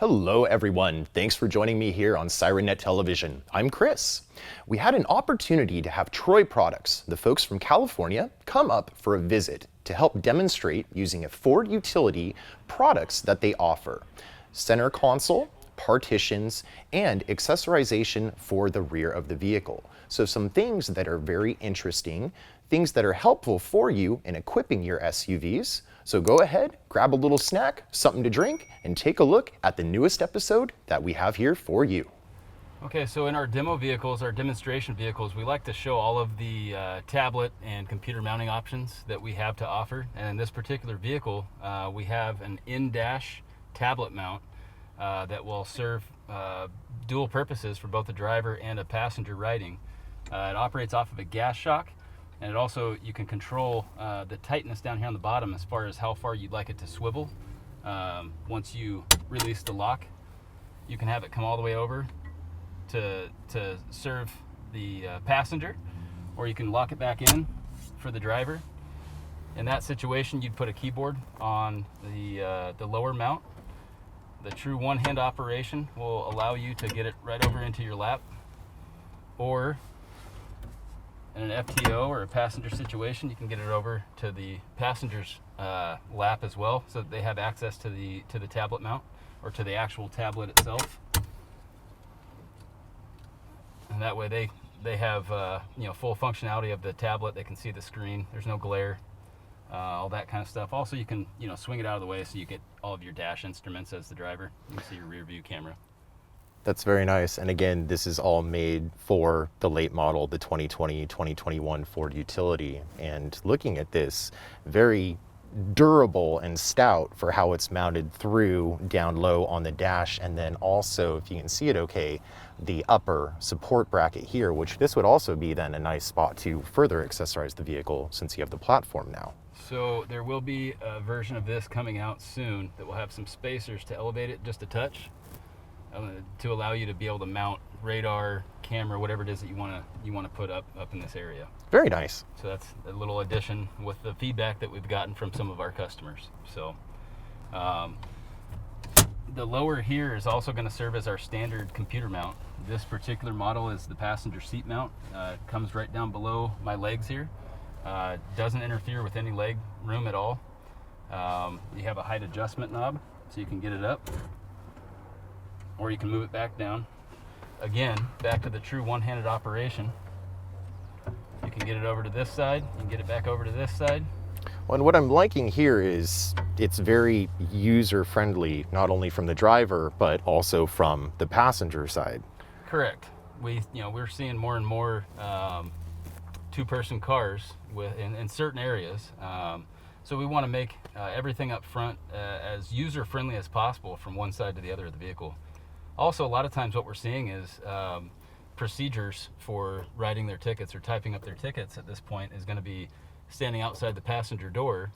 Hello everyone, thanks for joining me here on Sirennet Television. I'm Chris. We had an opportunity to have Troy Products, the folks from California, come up for a visit to help demonstrate using a Ford utility products that they offer. Center console, partitions, and accessorization for the rear of the vehicle. So some things that are very interesting, things that are helpful for you in equipping your SUVs. So go ahead, grab a little snack, something to drink, and take a look at the newest episode that we have here for you. Okay, so in our demo vehicles, our demonstration vehicles, we like to show all of the tablet and computer mounting options that we have to offer. And in this particular vehicle, we have an in-dash tablet mount that will serve dual purposes for both the driver and a passenger riding. It operates off of a gas shock. And it also, you can control the tightness down here on the bottom as far as how far you'd like it to swivel. Once you release the lock, you can have it come all the way over to serve the passenger, or you can lock it back in for the driver. In that situation, you'd put a keyboard on the lower mount. The true one-hand operation will allow you to get it right over into your lap, or in an FTO or a passenger situation, you can get it over to the passenger's lap as well, so that they have access to the tablet mount or to the actual tablet itself. And that way they have full functionality of the tablet. They can see the screen. There's no glare, all that kind of stuff. Also, you can swing it out of the way so you get all of your dash instruments as the driver. You can see your rear view camera. That's very nice. And again, this is all made for the late model, the 2020, 2021 Ford utility. And looking at this, very durable and stout for how it's mounted through down low on the dash. And then also, if you can see it okay, the upper support bracket here, which this would also be then a nice spot to further accessorize the vehicle since you have the platform now. So there will be a version of this coming out soon that will have some spacers to elevate it just a touch, to allow you to be able to mount radar, camera, whatever it is that you want to put up in this area. Very nice. So that's a little addition with the feedback that we've gotten from some of our customers. So the lower here is also going to serve as our standard computer mount. This particular model is the passenger seat mount. It comes right down below my legs here. Doesn't interfere with any leg room at all. You have a height adjustment knob, so you can get it up, or you can move it back down. Again, back to the true one-handed operation. You can get it over to this side, you can get it back over to this side. Well, and what I'm liking here is it's very user-friendly, not only from the driver, but also from the passenger side. Correct. We're seeing more and more two-person cars in certain areas. So we want to make everything up front as user-friendly as possible from one side to the other of the vehicle. Also, a lot of times what we're seeing is procedures for writing their tickets or typing up their tickets at this point is going to be standing outside the passenger door,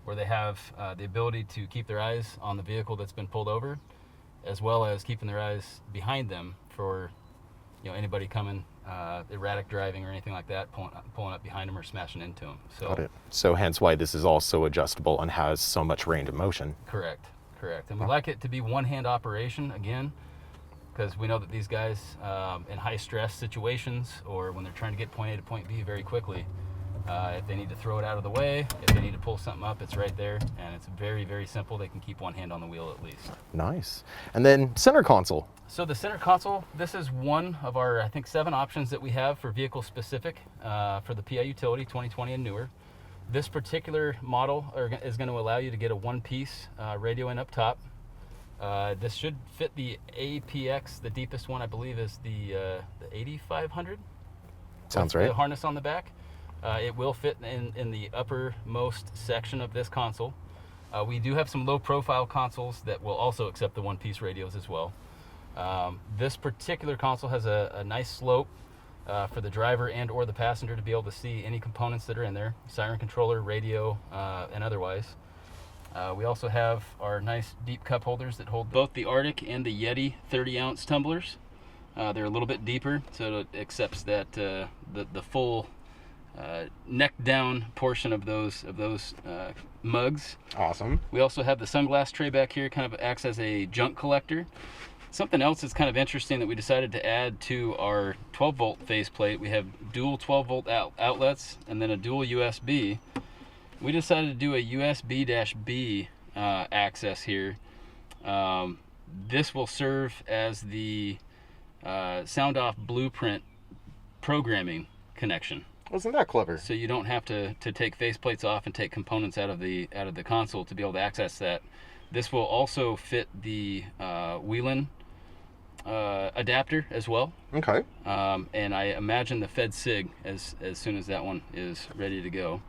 where they have the ability to keep their eyes on the vehicle that's been pulled over, as well as keeping their eyes behind them for anybody coming, erratic driving or anything like that, pulling up behind them or smashing into them. So, got it. So hence why this is also adjustable and has so much range of motion. Correct. And we like it to be one-hand operation, again, because we know that these guys in high stress situations, or when they're trying to get point A to point B very quickly, if they need to throw it out of the way, if they need to pull something up, it's right there, and it's very, very simple. They can keep one hand on the wheel at least. Nice. And then center console. So the center console, this is one of our, I think, 7 options that we have for vehicle specific for the PI utility 2020 and newer. This particular model is going to allow you to get a one-piece radio in up top. This should fit the APX. The deepest one, I believe, is the 8500. Sounds right. The harness on the back. It will fit in the uppermost section of this console. We do have some low-profile consoles that will also accept the one-piece radios as well. This particular console has a nice slope for the driver and or the passenger to be able to see any components that are in there, siren controller, radio, and otherwise. We also have our nice deep cup holders that hold both the Arctic and the Yeti 30-ounce tumblers. They're a little bit deeper, so it accepts that the full neck down portion of those mugs. Awesome. We also have the sunglass tray back here, kind of acts as a junk collector. Something else that's kind of interesting that we decided to add to our 12-volt faceplate, we have dual 12-volt outlets and then a dual USB. We decided to do a USB-B access here. This will serve as the sound off blueprint programming connection. Wasn't that clever? So you don't have to take faceplates off and take components out of the console to be able to access that. This will also fit the Whelen adapter as well. Okay. And I imagine the Fed Sig as soon as that one is ready to go.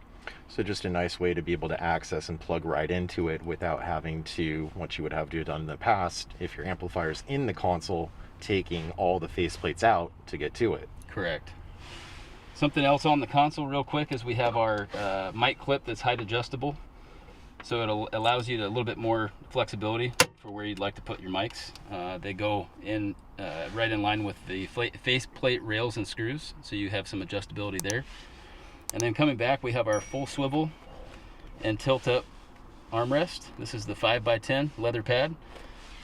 So just a nice way to be able to access and plug right into it without having to, what you would have to done in the past, if your amplifier's in the console, taking all the faceplates out to get to it. Correct. Something else on the console real quick is we have our mic clip that's height adjustable. So it allows you a little bit more flexibility for where you'd like to put your mics. They go in right in line with the faceplate rails and screws, so you have some adjustability there. And then coming back, we have our full swivel and tilt up armrest. This is the 5x10 leather pad.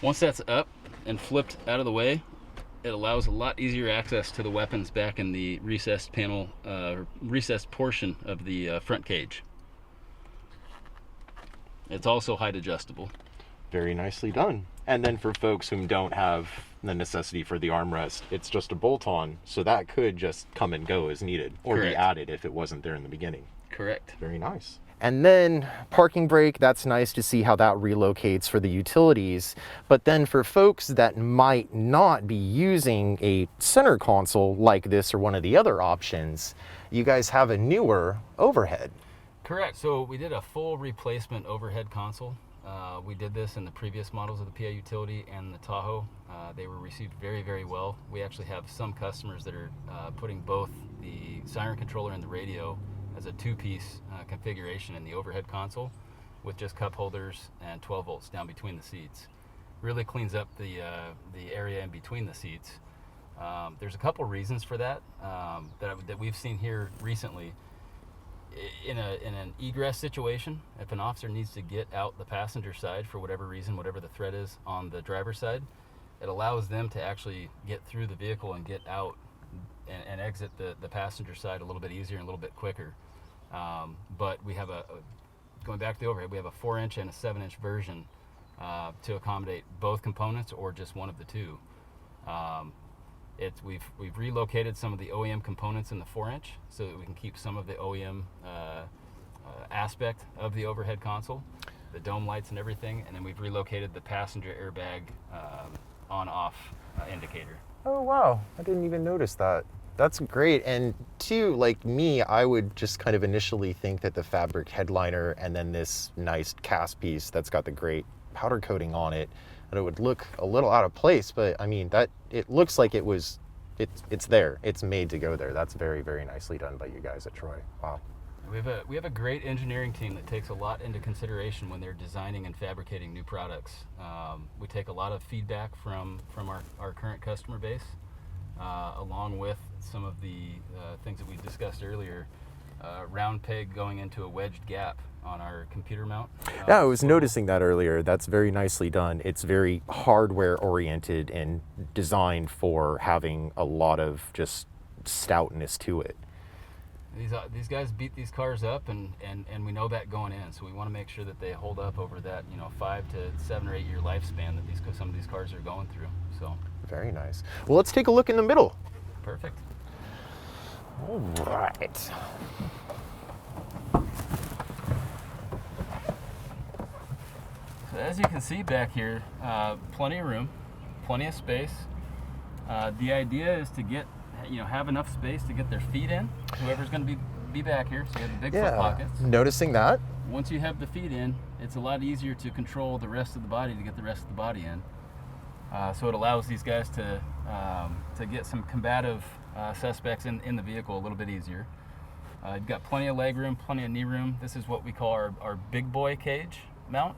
Once that's up and flipped out of the way, it allows a lot easier access to the weapons back in the recessed panel, recessed portion of the front cage. It's also height adjustable. Very nicely done. And then for folks who don't have the necessity for the armrest, it's just a bolt-on, so that could just come and go as needed, or Correct. be added if it wasn't there in the beginning. Correct. Very nice. And then parking brake, that's nice to see how that relocates for the utilities. But then for folks that might not be using a center console like this or one of the other options, you guys have a newer overhead. Correct. So we did a full replacement overhead console. We did this in the previous models of the PI Utility and the Tahoe. They were received very, very well. We actually have some customers that are putting both the siren controller and the radio as a two-piece configuration in the overhead console with just cup holders and 12 volts down between the seats. Really cleans up the area in between the seats. There's a couple reasons for that that we've seen here recently. In an egress situation, if an officer needs to get out the passenger side for whatever reason, whatever the threat is on the driver's side, it allows them to actually get through the vehicle and get out and exit the passenger side a little bit easier and a little bit quicker. But we have going back to the overhead, we have a 4-inch and a 7-inch version to accommodate both components or just one of the two. We've relocated some of the OEM components in the 4-inch so that we can keep some of the OEM aspect of the overhead console, the dome lights and everything, and then we've relocated the passenger airbag on-off indicator. Oh wow, I didn't even notice that. That's great. And too, like me, I would just kind of initially think that the fabric headliner and then this nice cast piece that's got the great powder coating on it, that it would look a little out of place, but I mean, that it looks like it's there. It's made to go there. That's very, very nicely done by you guys at Troy. Wow. We have a great engineering team that takes a lot into consideration when they're designing and fabricating new products. We take a lot of feedback from our current customer base, along with some of the things that we discussed earlier. Round peg going into a wedged gap on our computer mount. Yeah, I was noticing that earlier. That's very nicely done. It's very hardware oriented and designed for having a lot of just stoutness to it. These guys beat these cars up, and we know that going in, so we want to make sure that they hold up over that 5 to 7 or 8 year lifespan that some of these cars are going through. So very nice. Well, let's take a look in the middle. Perfect. All right. So as you can see back here, plenty of room, plenty of space. The idea is to get have enough space to get their feet in, whoever's going to be back here, so you have the big foot pockets. Noticing that. Once you have the feet in, it's a lot easier to control the rest of the body to get the rest of the body in. So it allows these guys to get some combative suspects in the vehicle a little bit easier. You've got plenty of leg room, plenty of knee room. This is what we call our big boy cage mount.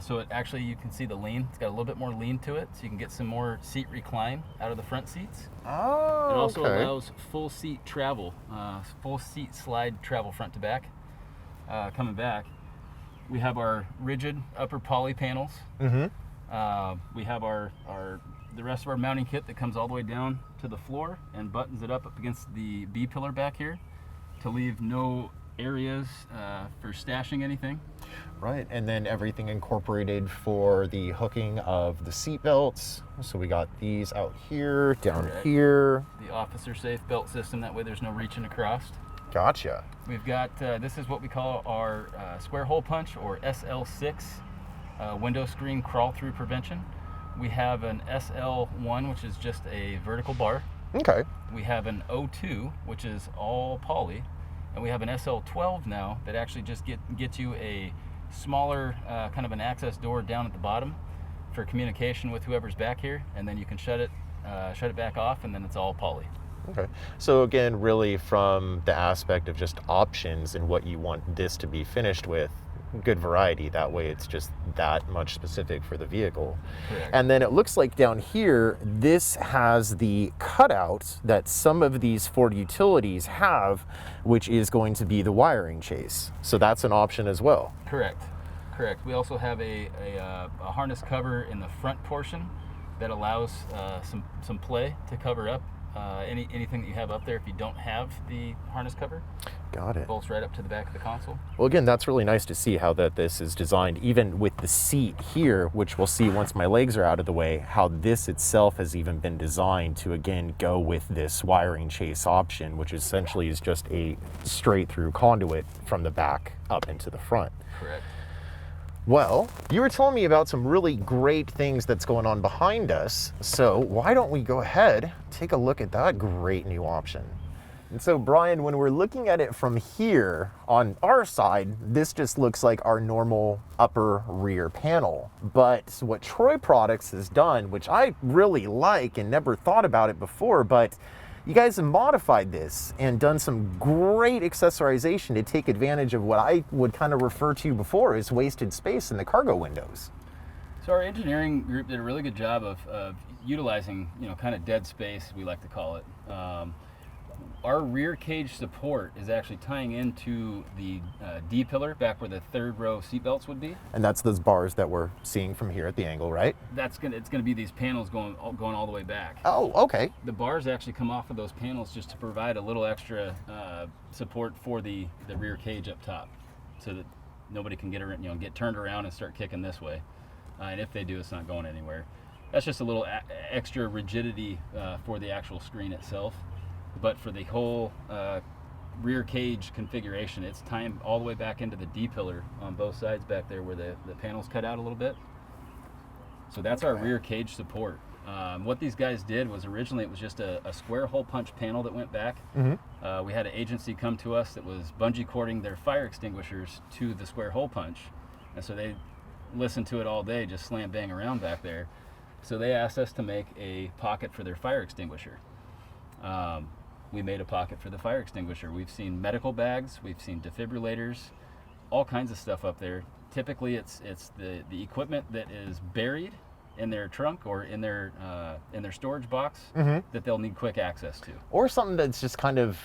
So it actually, you can see the lean. It's got a little bit more lean to it, so you can get some more seat recline out of the front seats. Oh, It also okay. allows full seat travel, full seat slide travel front to back. Coming back, we have our rigid upper poly panels. We have the rest of our mounting kit that comes all the way down to the floor and buttons it up against the B pillar back here to leave no areas for stashing anything. Right, and then everything incorporated for the hooking of the seat belts. So we got these out here, down Correct. here. The officer safe belt system, that way there's no reaching across. Gotcha. We've got, this is what we call our square hole punch, or SL6 window screen crawl through prevention. We have an SL1, which is just a vertical bar. Okay. We have an O2, which is all poly. And we have an SL12 now that actually just gets you a smaller kind of an access door down at the bottom for communication with whoever's back here, and then you can shut it back off, and then it's all poly. Okay. So again, really from the aspect of just options and what you want this to be finished with, good variety. That way it's just that much specific for the vehicle. Correct. And then it looks like down here, this has the cutout that some of these Ford utilities have, which is going to be the wiring chase. So that's an option as well. Correct. We also have a harness cover in the front portion that allows some play to cover up anything that you have up there if you don't have the harness cover. Got it. Bolts right up to the back of the console. Well, again, that's really nice to see how this is designed, even with the seat here, which we'll see once my legs are out of the way, how this itself has even been designed to, again, go with this wiring chase option, which essentially is just a straight through conduit from the back up into the front. Correct. Well, you were telling me about some really great things that's going on behind us, so why don't we go ahead, take a look at that great new option. And so, Brian, when we're looking at it from here on our side, this just looks like our normal upper rear panel. But what Troy Products has done, which I really like and never thought about it before, but you guys have modified this and done some great accessorization to take advantage of what I would kind of refer to before as wasted space in the cargo windows. So our engineering group did a really good job of utilizing, kind of dead space, we like to call it. Our rear cage support is actually tying into the D pillar back where the third row seatbelts would be. And that's those bars that we're seeing from here at the angle, right? It's gonna be these panels going all the way back. Oh, okay. The bars actually come off of those panels just to provide a little extra support for the rear cage up top, so that nobody can get turned around and start kicking this way. And if they do, it's not going anywhere. That's just a little extra rigidity for the actual screen itself. But for the whole rear cage configuration, it's timed all the way back into the D pillar on both sides back there where the panels cut out a little bit. So that's our rear cage support. What these guys did was originally it was just a square hole punch panel that went back. We had an agency come to us that was bungee cording their fire extinguishers to the square hole punch. And so they listened to it all day, just slam bang around back there. So they asked us to make a pocket for their fire extinguisher. We made a pocket for the fire extinguisher. We've seen medical bags, we've seen defibrillators, all kinds of stuff up there. Typically it's the equipment that is buried in their trunk or in their storage box that they'll need quick access to. Or something that's just kind of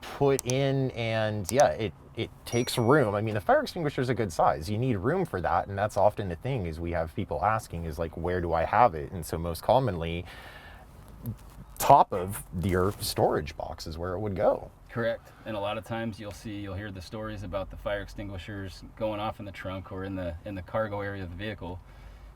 put in and yeah, it takes room. I mean, the fire extinguisher is a good size. You need room for that, and that's often the thing is we have people asking is like, where do I have it? And so most commonly, top of your storage box is where it would go. Correct. And a lot of times you'll hear the stories about the fire extinguishers going off in the trunk or in the cargo area of the vehicle,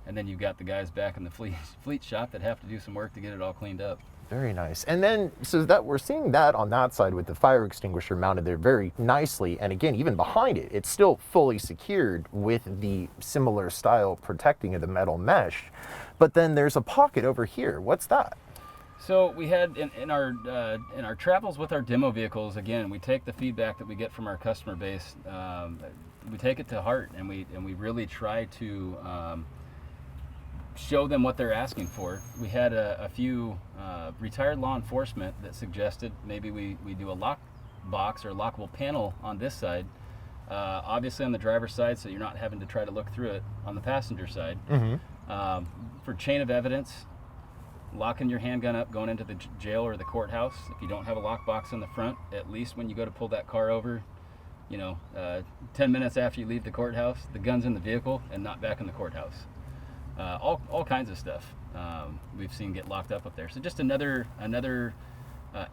and then you've got the guys back in the fleet shop that have to do some work to get it all cleaned up. Very nice. And then so that we're seeing that on that side with the fire extinguisher mounted there very nicely, and again, even behind it, it's still fully secured with the similar style protecting of the metal mesh. But then there's a pocket over here. What's that? So we had in our travels with our demo vehicles, again, we take the feedback that we get from our customer base, we take it to heart, and we really try to show them what they're asking for. We had a few retired law enforcement that suggested maybe we do a lock box or lockable panel on this side obviously on the driver's side, so you're not having to try to look through it on the passenger side. For chain of evidence, locking your handgun up going into the jail or the courthouse. If you don't have a lockbox in the front, at least when you go to pull that car over, 10 minutes after you leave the courthouse, the gun's in the vehicle and not back in the courthouse. All kinds of stuff we've seen get locked up there. So just another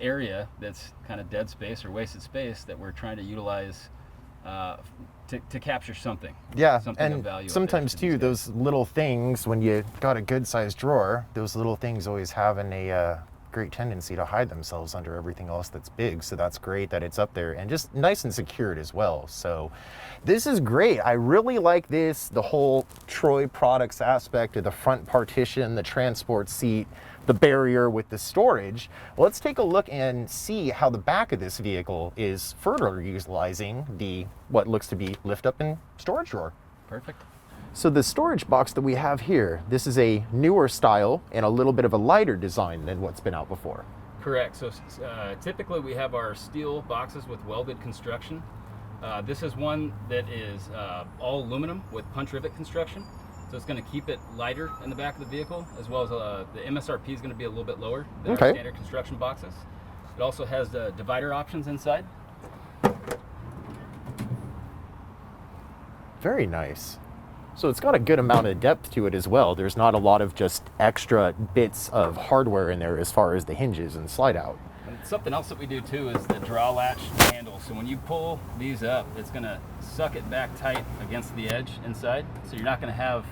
area that's kind of dead space or wasted space that we're trying to utilize to capture something. Yeah, something of and value sometimes too, those little things, when you got a good sized drawer, those little things always having a great tendency to hide themselves under everything else that's big. So that's great that it's up there and just nice and secured as well. So this is great. I really like this, the whole Troy Products aspect of the front partition, the transport seat, the barrier with the storage. Let's take a look and see how the back of this vehicle is further utilizing the what looks to be lift up and storage drawer. Perfect. So the storage box that we have here, this is a newer style and a little bit of a lighter design than what's been out before. Correct. So typically we have our steel boxes with welded construction. This is one that is all aluminum with punch rivet construction. So it's going to keep it lighter in the back of the vehicle, as well as the MSRP is going to be a little bit lower than our standard construction boxes. It also has the divider options inside. Very nice. So it's got a good amount of depth to it as well. There's not a lot of just extra bits of hardware in there as far as the hinges and slide out. And something else that we do too is the draw latch handle. So when you pull these up, it's going to suck it back tight against the edge inside. So you're not going to have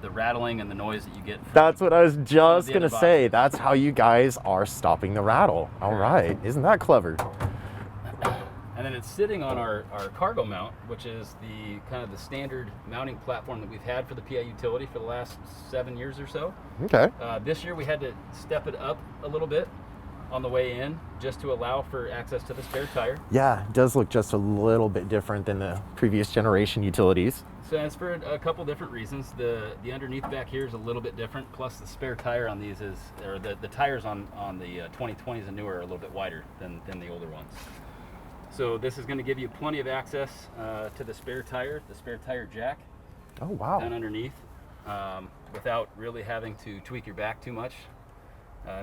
the rattling and the noise that you get from That's what I was just going to say. That's how you guys are stopping the rattle. All right. Isn't that clever? And then it's sitting on our cargo mount, which is the kind of the standard mounting platform that we've had for the PI utility for the last 7 years or so. Okay. This year we had to step it up a little bit on the way in just to allow for access to the spare tire. Yeah, it does look just a little bit different than the previous generation utilities. So that's for a couple different reasons. The underneath back here is a little bit different, plus the spare tire on these is, or the tires on the 2020s and newer are a little bit wider than the older ones. So this is going to give you plenty of access to the spare tire jack. Oh, wow. Down underneath, without really having to tweak your back too much,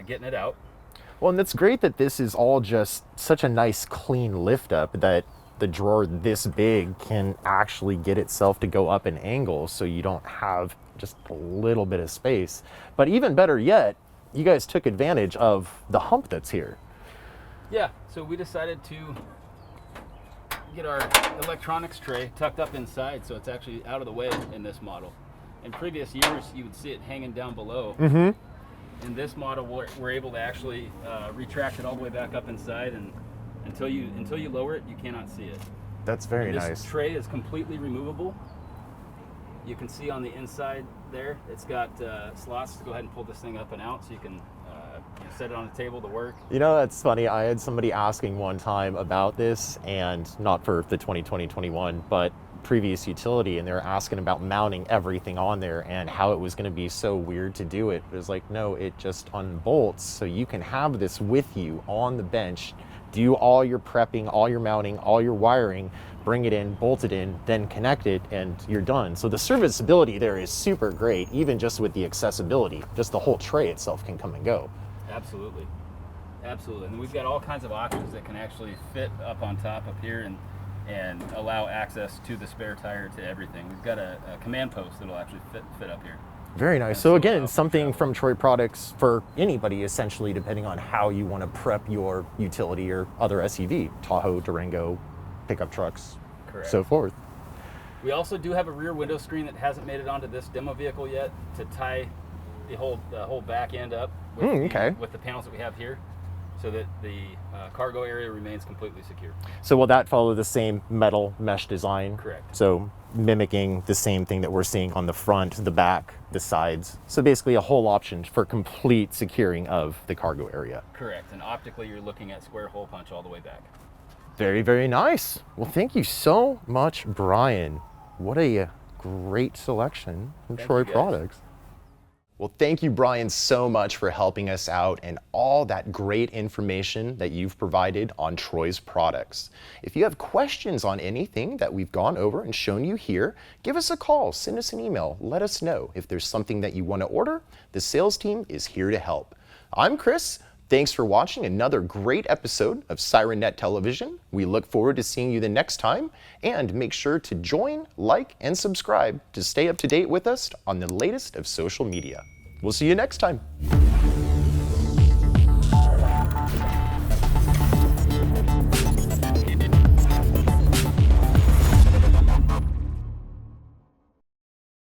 getting it out. Well, and it's great that this is all just such a nice clean lift up that the drawer this big can actually get itself to go up an angle so you don't have just a little bit of space. But even better yet, you guys took advantage of the hump that's here. Yeah, so we decided to get our electronics tray tucked up inside so it's actually out of the way in this model. In previous years, you would see it hanging down below. In this model, we're able to actually retract it all the way back up inside, and until you lower it, you cannot see it. That's very nice. This tray is completely removable. You can see on the inside there, it's got slots to go ahead and pull this thing up and out, so you can set it on a table to work. You know, that's funny. I had somebody asking one time about this, and not for the 2020-21, but previous utility, and they were asking about mounting everything on there and how it was going to be so weird to do it. It was like, no, it just unbolts, so you can have this with you on the bench, do all your prepping, all your mounting, all your wiring, bring it in, bolt it in, then connect it, and you're done. So the serviceability there is super great, even just with the accessibility. Just the whole tray itself can come and go. Absolutely. Absolutely. And we've got all kinds of options that can actually fit up on top up here and allow access to the spare tire, to everything. We've got a command post that'll actually fit up here. Very nice. So again, something from Troy Products for anybody, essentially, depending on how you want to prep your utility or other SUV, Tahoe, Durango, pickup trucks, Correct. So forth. We also do have a rear window screen that hasn't made it onto this demo vehicle yet to tie the whole back end up with the panels that we have here, so that the cargo area remains completely secure. So will that follow the same metal mesh design? Correct. So mimicking the same thing that we're seeing on the front, the back, the sides. So basically a whole option for complete securing of the cargo area. Correct. And optically you're looking at square hole punch all the way back. Very, very nice. Well, thank you so much, Brian. What a great selection from Troy Products. Well, thank you, Brian, so much for helping us out and all that great information that you've provided on Troy's products. If you have questions on anything that we've gone over and shown you here, give us a call, send us an email, let us know. If there's something that you want to order, the sales team is here to help. I'm Chris. Thanks for watching another great episode of Sirennet Television. We look forward to seeing you the next time, and make sure to join, like, and subscribe to stay up to date with us on the latest of social media. We'll see you next time.